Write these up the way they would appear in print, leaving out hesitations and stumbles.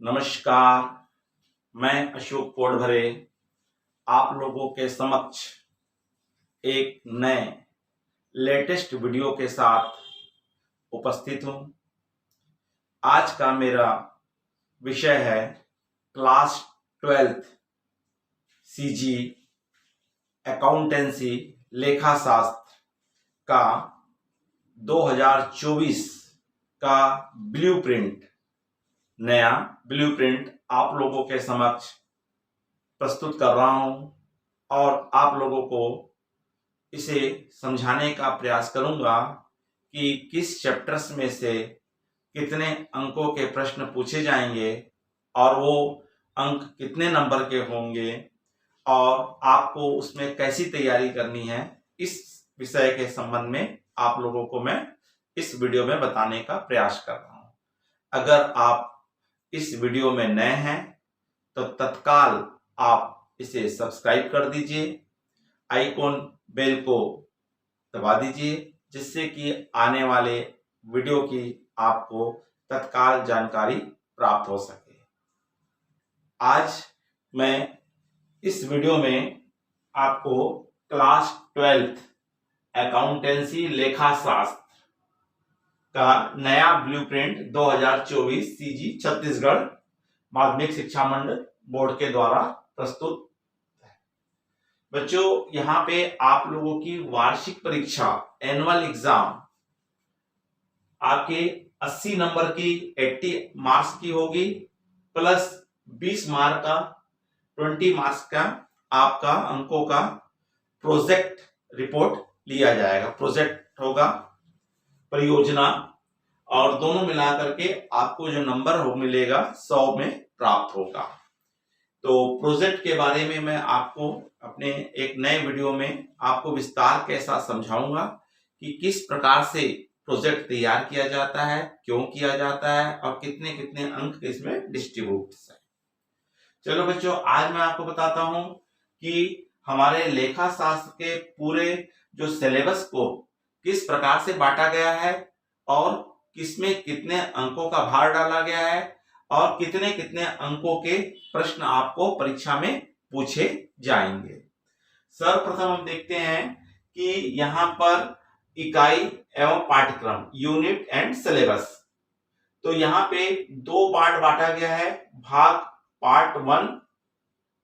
नमस्कार, मैं अशोक कोडभरे आप लोगों के समक्ष एक नए लेटेस्ट वीडियो के साथ उपस्थित हूं। आज का मेरा विषय है क्लास 12th सीजी अकाउंटेंसी लेखा शास्त्र का 2024 का ब्लूप्रिंट, नया ब्लूप्रिंट आप लोगों के समक्ष प्रस्तुत कर रहा हूं और आप लोगों को इसे समझाने का प्रयास करूंगा कि किस चैप्टर्स में से कितने अंकों के प्रश्न पूछे जाएंगे और वो अंक कितने नंबर के होंगे और आपको उसमें कैसी तैयारी करनी है। इस विषय के संबंध में आप लोगों को मैं इस वीडियो में बताने का प्रयास कर रहा हूं। अगर आप इस वीडियो में नए हैं तो तत्काल आप इसे सब्सक्राइब कर दीजिए, आइकॉन बेल को दबा दीजिए, जिससे कि आने वाले वीडियो की आपको तत्काल जानकारी प्राप्त हो सके। आज मैं इस वीडियो में आपको क्लास 12th अकाउंटेंसी लेखा शास्त्र का नया ब्लूप्रिंट 2024 सीजी छत्तीसगढ़ माध्यमिक शिक्षा मंडल बोर्ड के द्वारा प्रस्तुत है। बच्चों, यहाँ पे आप लोगों की वार्षिक परीक्षा एनुअल एग्जाम आपके 80 नंबर की 80 मार्क्स की होगी, प्लस 20 मार्क का 20 मार्क्स का आपका अंकों का प्रोजेक्ट रिपोर्ट लिया जाएगा। प्रोजेक्ट होगा, परियोजना, और दोनों मिलाकर के आपको जो नंबर हो मिलेगा 100 में प्राप्त होगा। तो प्रोजेक्ट के बारे में मैं आपको अपने एक नए वीडियो में आपको विस्तार के साथ समझाऊंगा कि किस प्रकार से प्रोजेक्ट तैयार किया जाता है, क्यों किया जाता है और कितने कितने अंक इसमें डिस्ट्रीब्यूट है। चलो बच्चों, आज मैं आपको बताता हूं कि हमारे लेखा शास्त्र के पूरे जो सिलेबस को किस प्रकार से बांटा गया है और किसमें कितने अंकों का भार डाला गया है और कितने कितने अंकों के प्रश्न आपको परीक्षा में पूछे जाएंगे। सर्वप्रथम हम देखते हैं कि यहाँ पर इकाई एवं पाठ्यक्रम, यूनिट एंड सिलेबस। तो यहाँ पे दो पार्ट बांटा गया है, भाग पार्ट 1,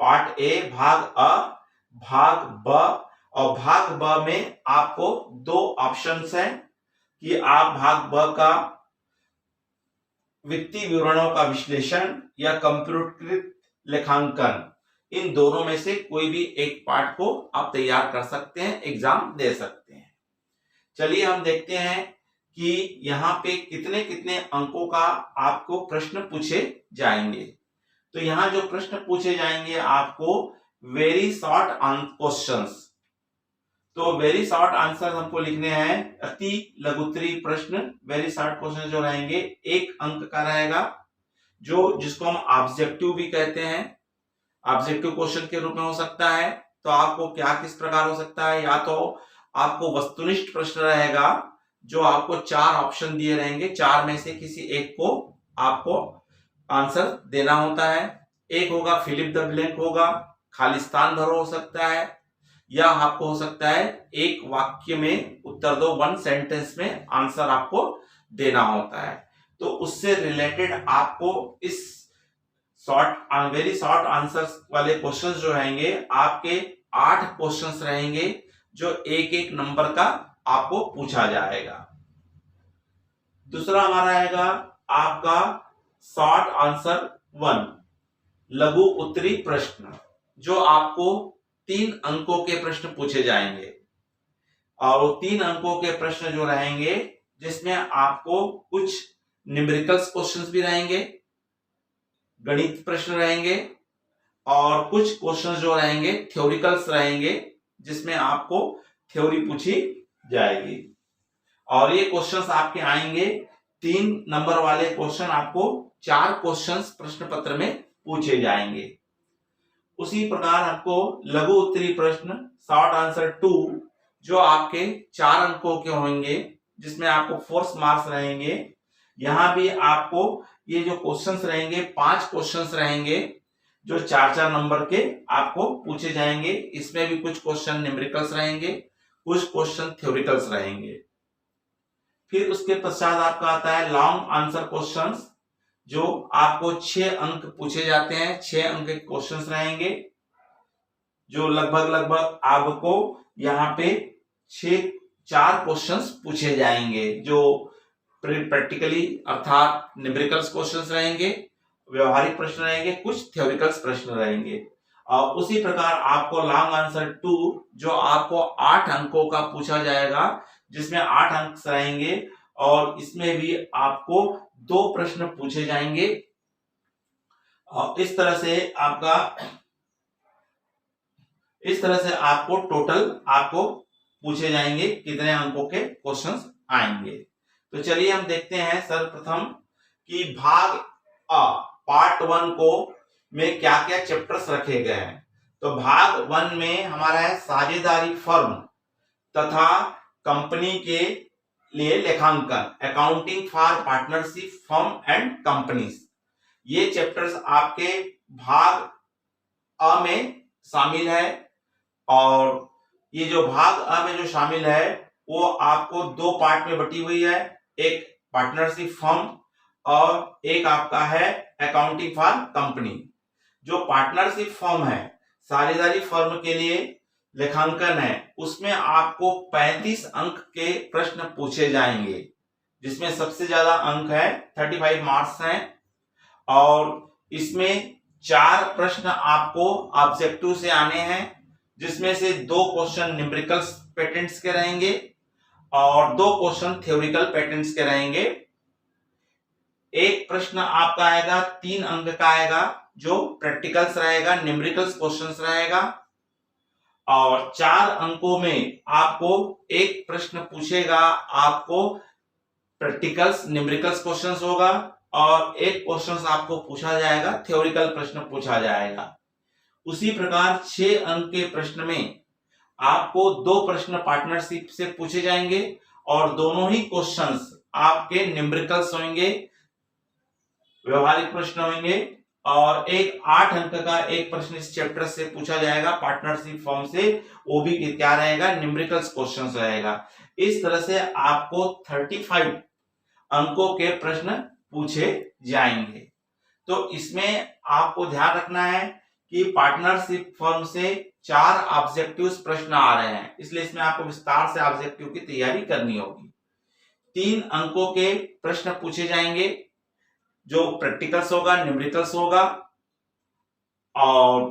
पार्ट ए, भाग अ, भाग ब। और भाग ब में आपको दो ऑप्शंस हैं कि आप भाग ब का वित्तीय विवरणों का विश्लेषण या कंप्यूटरीकृत लेखांकन, इन दोनों में से कोई भी एक पार्ट को आप तैयार कर सकते हैं, एग्जाम दे सकते हैं। चलिए हम देखते हैं कि यहाँ पे कितने कितने अंकों का आपको प्रश्न पूछे जाएंगे। तो यहाँ जो प्रश्न पूछे जाएंगे आपको वेरी शॉर्ट क्वेश्चंस। तो वेरी शॉर्ट आंसर हमको लिखने हैं, अति लघुत्तरी प्रश्न। वेरी शॉर्ट क्वेश्चन जो रहेंगे 1 अंक का रहेगा, जो जिसको हम ऑब्जेक्टिव भी कहते हैं। ऑब्जेक्टिव क्वेश्चन के रूप में हो सकता है। तो आपको क्या किस प्रकार हो सकता है, या तो आपको वस्तुनिष्ठ प्रश्न रहेगा, जो आपको 4 ऑप्शन दिए रहेंगे, 4 में से किसी एक को आपको आंसर देना होता है। एक होगा फिलिप द ब्लैंक होगा, खालिस्तान भरो हो सकता है, या आपको हो सकता है एक वाक्य में उत्तर दो, 1 सेंटेंस में आंसर आपको देना होता है। तो उससे रिलेटेड आपको इस वेरी शॉर्ट आंसर्स वाले क्वेश्चंस जो रहेंगे, आपके 8 क्वेश्चंस रहेंगे, जो एक एक नंबर का आपको पूछा जाएगा। दूसरा हमारा रहेगा आपका शॉर्ट आंसर 1, लघु उत्तरी प्रश्न, जो आपको 3 अंकों के प्रश्न पूछे जाएंगे। और वो 3 अंकों के प्रश्न जो रहेंगे, जिसमें आपको कुछ न्यूमेरिकल्स क्वेश्चंस भी रहेंगे, गणित प्रश्न रहेंगे, और कुछ क्वेश्चंस जो रहेंगे थ्योरिकल्स रहेंगे, जिसमें आपको थ्योरी पूछी जाएगी। और ये क्वेश्चंस आपके आएंगे 3 नंबर वाले क्वेश्चन आपको 4 क्वेश्चंस प्रश्न पत्र में पूछे जाएंगे। उसी प्रकार आपको लघु उत्तरी प्रश्न शॉर्ट आंसर 2, जो आपके 4 अंकों के होंगे, जिसमें आपको 4 मार्क्स रहेंगे। यहाँ भी आपको ये जो क्वेश्चंस रहेंगे 5 क्वेश्चंस रहेंगे जो 4-4 नंबर के आपको पूछे जाएंगे। इसमें भी कुछ क्वेश्चन न्यूमेरिकल्स रहेंगे, कुछ क्वेश्चन थ्योरिकल्स रहेंगे। फिर उसके पश्चात आपका आता है लॉन्ग आंसर क्वेश्चंस, जो आपको 6 अंक पूछे जाते हैं। 6 अंक के क्वेश्चंस रहेंगे जो लगभग आपको यहाँ पे 4 क्वेश्चंस पूछे जाएंगे, जो प्रैक्टिकली अर्थात न्यूमेरिकल्स क्वेश्चंस रहेंगे, व्यवहारिक प्रश्न रहेंगे, कुछ थ्योरिकल्स प्रश्न रहेंगे। और उसी प्रकार आपको लॉन्ग आंसर 2 जो आपको 8 अंकों का पूछा जाएगा, जिसमें 8 अंक रहेंगे और इसमें भी आपको 2 प्रश्न पूछे जाएंगे। और इस तरह से आपको टोटल आपको पूछे जाएंगे कितने अंकों के क्वेश्चंस आएंगे। तो चलिए हम देखते हैं सर्वप्रथम कि भाग अ पार्ट 1 को में क्या क्या चैप्टर्स रखे गए हैं। तो भाग 1 में हमारा है साझेदारी फर्म तथा कंपनी के लिए लेखांकन, accounting for partnership firm and companies. ये चैप्टर्स आपके भाग अ में शामिल है। और ये जो भाग अ में जो शामिल है वो आपको 2 पार्ट में बटी हुई है, एक पार्टनरशिप फर्म और एक आपका है अकाउंटिंग फॉर कंपनी। जो पार्टनरशिप फर्म है, साझेदारी फर्म के लिए लेखांकन है, उसमें आपको 35 अंक के प्रश्न पूछे जाएंगे, जिसमें सबसे ज्यादा अंक है 35 मार्क्स हैं। और इसमें 4 प्रश्न आपको ऑब्जेक्टिव से आने हैं, जिसमें से 2 क्वेश्चन न्यूमेरिकल्स पैटर्न्स के रहेंगे और 2 क्वेश्चन थ्योरिकल पैटर्न्स के रहेंगे। एक प्रश्न आपका आएगा 3 अंक का आएगा, जो प्रैक्टिकल्स रहेगा, न्यूमेरिकल्स क्वेश्चंस रहेगा। और 4 अंकों में आपको एक प्रश्न पूछेगा, आपको प्रैक्टिकल्स न्यूमेरिकल्स क्वेश्चंस होगा और एक क्वेश्चंस आपको पूछा जाएगा, थ्योरिकल प्रश्न पूछा जाएगा। उसी प्रकार 6 अंक के प्रश्न में आपको 2 प्रश्न पार्टनरशिप से पूछे जाएंगे और दोनों ही क्वेश्चंस आपके न्यूमेरिकल्स होंगे, व्यवहारिक प्रश्न होंगे। और एक 8 अंक का एक प्रश्न इस चैप्टर से पूछा जाएगा पार्टनरशिप फॉर्म से, वो भी क्या रहेगा, न्यूमेरिकल्स क्वेश्चंस रहेगा। इस तरह से आपको 35 अंकों के प्रश्न पूछे जाएंगे। तो इसमें आपको ध्यान रखना है कि पार्टनरशिप फर्म से 4 ऑब्जेक्टिव्स प्रश्न आ रहे हैं, इसलिए इसमें आपको विस्तार से ऑब्जेक्टिव की तैयारी करनी होगी। 3 अंकों के प्रश्न पूछे जाएंगे, जो प्रैक्टिकल्स होगा, न्यूमेरिकल्स होगा। और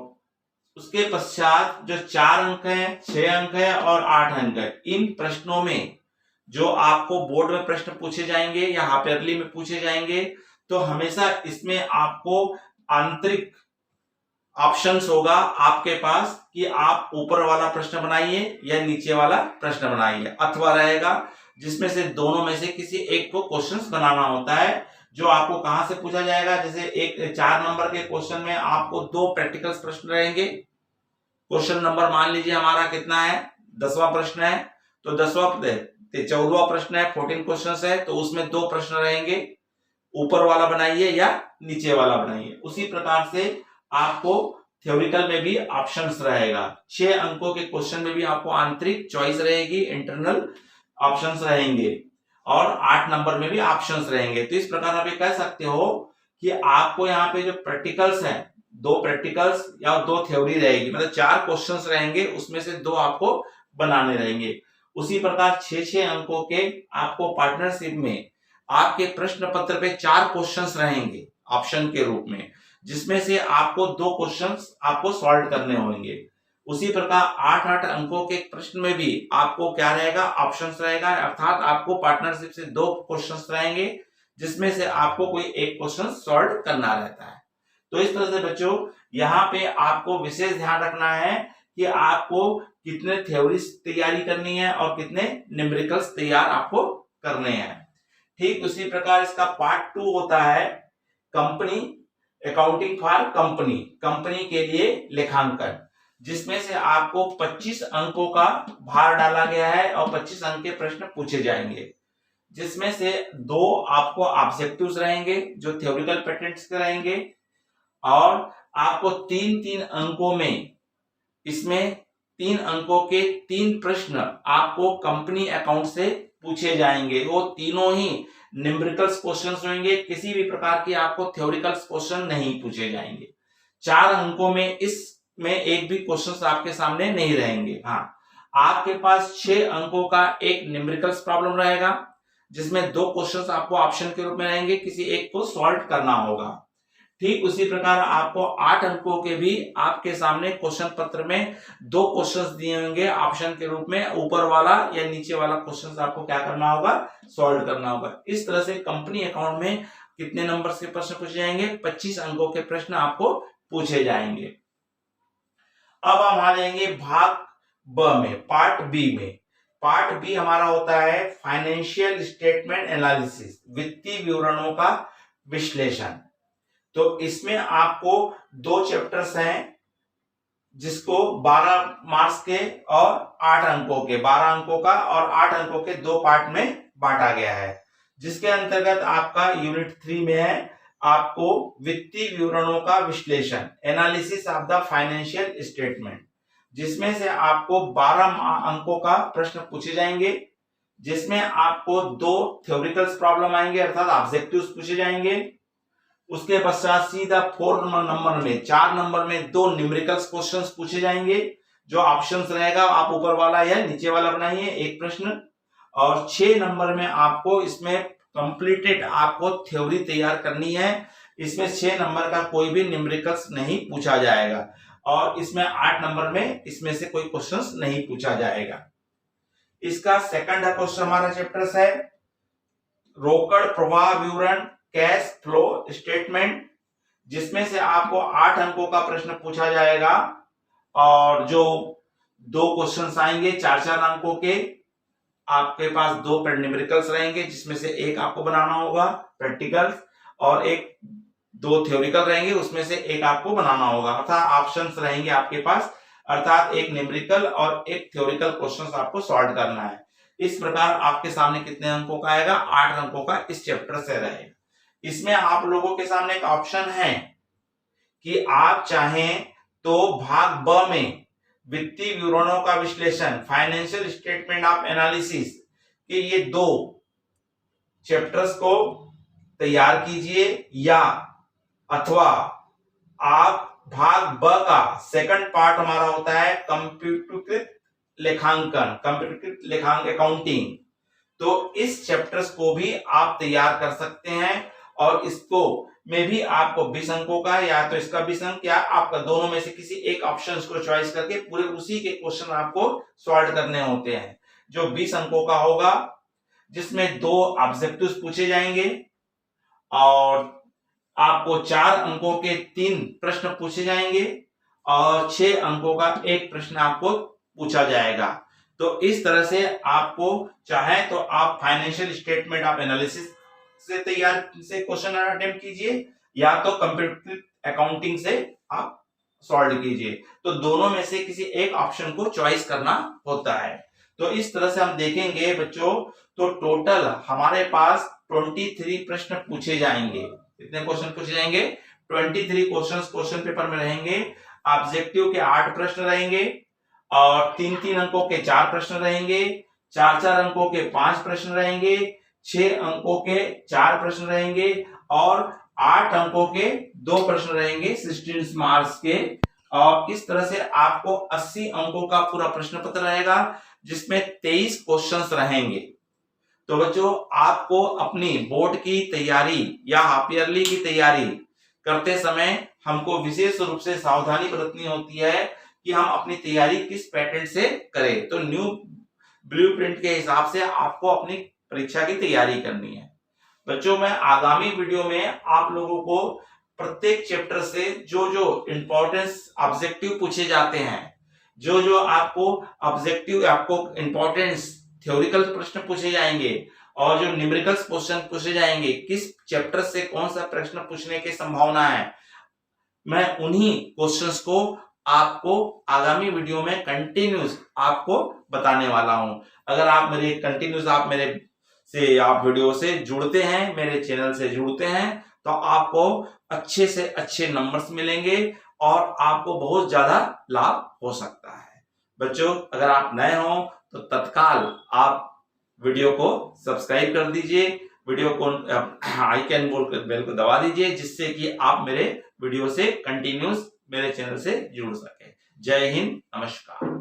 उसके पश्चात जो 4 अंक है, 6 अंक है और 8 अंक है, इन प्रश्नों में जो आपको बोर्ड में प्रश्न पूछे जाएंगे या हाफ ईयरली में पूछे जाएंगे, तो हमेशा इसमें आपको आंतरिक ऑप्शंस होगा आपके पास कि आप ऊपर वाला प्रश्न बनाइए या नीचे वाला प्रश्न बनाइए, अथवा रहेगा जिसमें से दोनों में से किसी एक को क्वेश्चंस बनाना होता है, जो आपको कहां से पूछा जाएगा। जैसे एक 4 नंबर के क्वेश्चन में आपको 2 प्रैक्टिकल्स प्रश्न रहेंगे। क्वेश्चन नंबर मान लीजिए हमारा कितना है, 10वां प्रश्न है, तो 14वां प्रश्न है, 14 क्वेश्चन है, तो उसमें 2 प्रश्न रहेंगे, ऊपर वाला बनाइए या नीचे वाला बनाइए। उसी प्रकार से आपको थ्योरिकल में भी ऑप्शंस रहेगा। 6 अंकों के क्वेश्चन में भी आपको आंतरिक चॉइस रहेगी, इंटरनल ऑप्शंस रहेंगे, और 8 नंबर में भी ऑप्शंस रहेंगे। तो इस प्रकार आप ये कह सकते हो कि आपको यहाँ पे जो प्रैक्टिकल्स है, 2 प्रैक्टिकल्स या 2 थ्योरी रहेगी, मतलब 4 क्वेश्चंस रहेंगे, उसमें से 2 आपको बनाने रहेंगे। उसी प्रकार 6-6 अंकों के आपको पार्टनरशिप में आपके प्रश्न पत्र पे 4 क्वेश्चंस रहेंगे ऑप्शन के रूप में, जिसमें से आपको 2 क्वेश्चंस आपको सॉल्व करने होंगे। उसी प्रकार 8-8 अंकों के प्रश्न में भी आपको क्या रहेगा, ऑप्शंस रहेगा, अर्थात आपको पार्टनरशिप से 2 क्वेश्चंस रहेंगे, जिसमें से आपको कोई एक क्वेश्चन सॉल्व करना रहता है। तो इस तरह से बच्चों यहाँ पे आपको विशेष ध्यान रखना है कि आपको कितने थ्योरीज तैयारी करनी है और कितने न्यूमेरिकल्स तैयार आपको करने हैं। ठीक उसी प्रकार इसका पार्ट 2 होता है company, accounting for company, company के लिए लेखांकन, जिसमें से आपको 25 अंकों का भार डाला गया है और 25 अंक के प्रश्न पूछे जाएंगे। जिसमें से 2 आपको ऑब्जेक्टिव्स रहेंगे जो थ्योरेटिकल पेटेंट्स के रहेंगे, और आपको 3-3 अंकों में, इसमें 3 अंकों के 3 प्रश्न आपको कंपनी अकाउंट से पूछे जाएंगे। वो तीनों ही न्यूमेरिकल्स क्वेश्चंस होंगे, किसी भी प्रकार की आपको थ्योरेटिकल क्वेश्चन नहीं पूछे जाएंगे। 4 अंकों में इसमें एक भी क्वेश्चंस आपके सामने नहीं रहेंगे। हाँ, आपके पास 6 अंकों का एक न्यूमेरिकल्स प्रॉब्लम रहेगा, जिसमें 2 क्वेश्चंस आपको ऑप्शन के रूप में रहेंगे, किसी एक को सॉल्व करना होगा। ठीक उसी प्रकार आपको 8 अंकों के भी आपके सामने क्वेश्चन पत्र में 2 क्वेश्चंस दिए होंगे ऑप्शन के रूप में, ऊपर वाला या नीचे वाला क्वेश्चंस आपको क्या करना होगा, सॉल्व करना होगा। इस तरह से कंपनी अकाउंट में कितने नंबर के प्रश्न पूछे जाएंगे, 25 अंकों के प्रश्न आपको पूछे जाएंगे। अब हम आ जाएंगे भाग ब में, पार्ट बी में। पार्ट बी हमारा होता है फाइनेंशियल स्टेटमेंट एनालिसिस, वित्तीय विवरणों का विश्लेषण। तो इसमें आपको 2 चैप्टर्स हैं, जिसको 12 मार्क्स के और 8 अंकों के, 12 अंकों का और 8 अंकों के 2 पार्ट में बांटा गया है। जिसके अंतर्गत आपका यूनिट 3 में है आपको वित्तीय विवरणों का विश्लेषण, analysis of the financial statement, जिसमें से आपको 12 अंकों का प्रश्न पूछे जाएंगे, जिसमें आपको 2 थ्योरेटिकल प्रॉब्लम आएंगे अर्थात ऑब्जेक्टिव्स पूछे जाएंगे। उसके पश्चात सीधा 4 नंबर में, 4 नंबर में 2 न्यूमेरिकल्स क्वेश्चंस पूछे जाएंगे, जो ऑप्शंस रहेगा आप ऊपर वाला या नीचे वाला बनाइए एक प्रश्न। और 6 नंबर में आपको इसमें कंप्लीटेड आपको थ्योरी तैयार करनी है। इसमें 6 नंबर का कोई भी न्यूमेरिकल्स नहीं पूछा जाएगा, और इसमें 8 नंबर में इसमें से कोई क्वेश्चंस नहीं पूछा जाएगा। इसका सेकंड क्वेश्चन हमारा चैप्टर है रोकड़ प्रवाह विवरण, कैश फ्लो स्टेटमेंट, जिसमें से आपको 8 अंकों का प्रश्न पूछा जाएगा, और जो 2 क्वेश्चंस आएंगे 4-4 अंकों के। आपके पास 2 न्यूमेरिकल्स रहेंगे, जिसमें से एक आपको बनाना होगा प्रैक्टिकल, और 2 थ्योरिकल रहेंगे, उसमें से एक आपको बनाना होगा। अर्थात ऑप्शंस रहेंगे आपके पास, अर्थात एक न्यूमेरिकल और एक थ्योरिकल क्वेश्चंस आपको सॉल्व करना है। इस प्रकार आपके सामने कितने अंकों का आएगा, 8 अंकों का इस चैप्टर से रहेगा। इसमें आप लोगों के सामने एक ऑप्शन है कि आप चाहें तो भाग ब में वित्तीय विवरणों का विश्लेषण, फाइनेंशियल स्टेटमेंट ऑफ एनालिसिस के ये 2 चैप्टर्स को तैयार कीजिए, या अथवा आप भाग ब का सेकंड पार्ट हमारा होता है कंप्यूटरीकृत लेखांकन, कंप्यूटरीकृत लेखांकन अकाउंटिंग, तो इस चैप्टर्स को भी आप तैयार कर सकते हैं। और इसको में भी आपको 20 अंकों का, या तो इसका 20 अंक, या आपका दोनों में से किसी एक ऑप्शन को चॉइस करके पूरे उसी के क्वेश्चन आपको सॉल्व करने होते हैं, जो 20 अंकों का होगा, जिसमें 2 ऑब्जेक्टिव्स पूछे जाएंगे, और आपको 4 अंकों के 3 प्रश्न पूछे जाएंगे, और 6 अंकों का एक प्रश्न आपको पूछा जाएगा। तो इस तरह से आपको चाहे तो आप फाइनेंशियल स्टेटमेंट ऑफ एनालिसिस से तैयार से क्वेश्चन अटेम्प्ट कीजिए, या तो कंप्यूटर अकाउंटिंग से आप सॉल्व कीजिए। तो दोनों में से किसी एक ऑप्शन को चॉइस करना होता है। तो इस तरह से हम देखेंगे बच्चों, तो टोटल हमारे पास 23 प्रश्न पूछे जाएंगे। कितने क्वेश्चन पूछे जाएंगे, 23 क्वेश्चन पेपर में रहेंगे। ऑब्जेक्टिव के 8 प्रश्न रहेंगे, और 3-3 अंकों के 4 प्रश्न रहेंगे, 4-4 अंकों के 5 प्रश्न रहेंगे, 6 अंकों के 4 प्रश्न रहेंगे, और 8 अंकों के 2 प्रश्न रहेंगे 16 मार्क्स के। और इस तरह से आपको 80 अंकों का पूरा प्रश्न पत्र रहेगा, जिसमें 23 क्वेश्चंस रहेंगे। तो बच्चों, आपको अपनी बोर्ड की तैयारी या हाफ ईयरली की तैयारी करते समय हमको विशेष रूप से सावधानी बरतनी होती है कि हम अपनी तैयारी किस पैटर्न से करें। तो न्यू ब्लूप्रिंट के हिसाब से आपको अपनी परीक्षा की तैयारी करनी है। बच्चों, मैं आगामी वीडियो में आप लोगों को प्रत्येक चैप्टर से जो जो इंपॉर्टेंस ऑब्जेक्टिव पूछे जाते हैं, जो जो आपको ऑब्जेक्टिव, आपको इंपॉर्टेंस थ्योरिकल प्रश्न पूछे जाएंगे, और जो न्यूमेरिकल्स क्वेश्चन पूछे जाएंगे, किस चैप्टर से कौन सा प्रश्न पूछने की संभावना है, मैं उन्हीं क्वेश्चंस को आपको आगामी वीडियो में कंटिन्यूस आपको बताने वाला हूं। अगर आप मेरे से आप वीडियो से जुड़ते हैं, मेरे चैनल से जुड़ते हैं, तो आपको अच्छे से अच्छे नंबर्स मिलेंगे और आपको बहुत ज्यादा लाभ हो सकता है। बच्चों, अगर आप नए हो तो तत्काल आप वीडियो को सब्सक्राइब कर दीजिए, वीडियो को आइकन बेल को दबा दीजिए, जिससे कि आप मेरे वीडियो से कंटिन्यूस मेरे चैनल से जुड़ सके। जय हिंद, नमस्कार।